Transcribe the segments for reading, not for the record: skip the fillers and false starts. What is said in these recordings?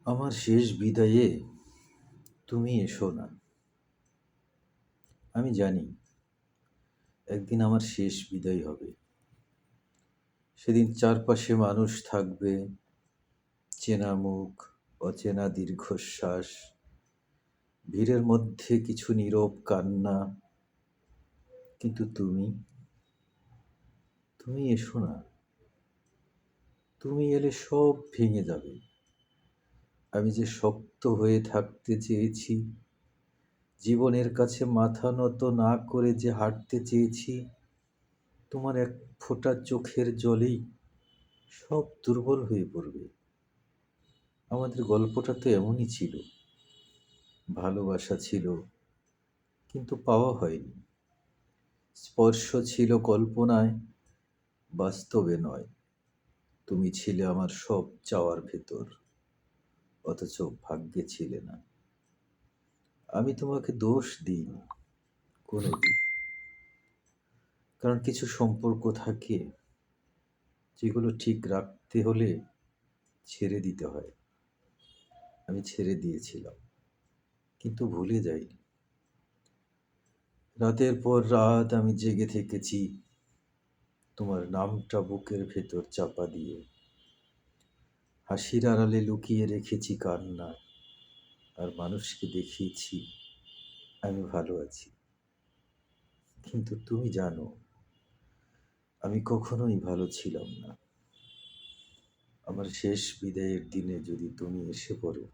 আমার শেষ বিদায়ে তুমি এসো না। আমি জানি একদিন আমার শেষ বিদায় হবে। সেদিন চারপাশে মানুষ থাকবে, চেনা মুখ, অচেনা দীর্ঘশ্বাস, ভিড়ের মধ্যে কিছু নীরব কান্না। কিন্তু তুমি এসো না। তুমি এলে সব ভেঙে যাবে। আমি যে শক্ত হয়ে থাকতে চেয়েছি, জীবনের কাছে মাথা নত না করে যে হাঁটতে চেয়েছি, তোমার এক ফোঁটা চোখের জলেই সব দুর্বল হয়ে পড়বে। আমাদের গল্পটা তো এমনই ছিল। ভালোবাসা ছিল, কিন্তু পাওয়া হয়নি। স্পর্শ ছিল কল্পনায়, বাস্তবে নয়। তুমি ছিলে আমার সব চাওয়ার ভেতর, অথচ ভাগ্যে ছিলে না। আমি তোমাকে দোষ দিইনি কোনোদিন। কারণ কিছু সম্পর্ক থাকে যেগুলো ঠিক রাখতে হলে ছেড়ে দিতে হয়। আমি ছেড়ে দিয়েছিলাম, কিন্তু ভুলে যাইনি। রাতের পর রাত আমি জেগে থেকেছি, তোমার নামটা বুকের ভেতর চাপা দিয়ে। হাসির আড়ালে লুকিয়ে রেখেছি কান্না, আর মানুষকে দেখিয়েছি আমি ভালো আছি। কিন্তু তুমি জানো, আমি কখনোই ভালো ছিলাম না। আমার শেষ বিদায়ের দিনে যদি তুমি এসে পড়ো,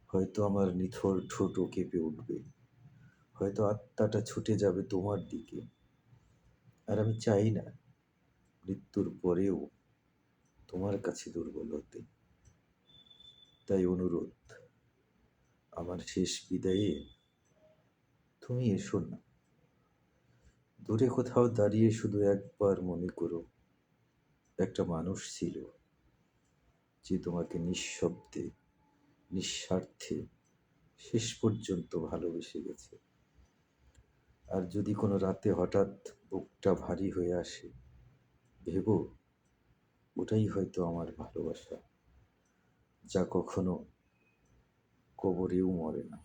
হয়তো আমার নিথর ঠোঁটও কেঁপে উঠবে, হয়তো আত্মাটা ছুটে যাবে তোমার দিকে। আর আমি চাই না মৃত্যুর পরেও তোমার কাছে দুর্বল হতে। তাই অনুরোধ, আমার শেষ বিদায়ে তুমি এসো না। দূরে কোথাও দাঁড়িয়ে শুধু একবার মনে করো, একটা মানুষ ছিল যে তোমাকে নিঃশব্দে, নিঃস্বার্থে শেষ পর্যন্ত ভালোবেসে গেছে। আর যদি কোনো রাতে হঠাৎ বুকটা ভারী হয়ে আসে, ভেবো ওটাই হয়তো আমার ভালোবাসা, যা কখনো কবরেও মরে না।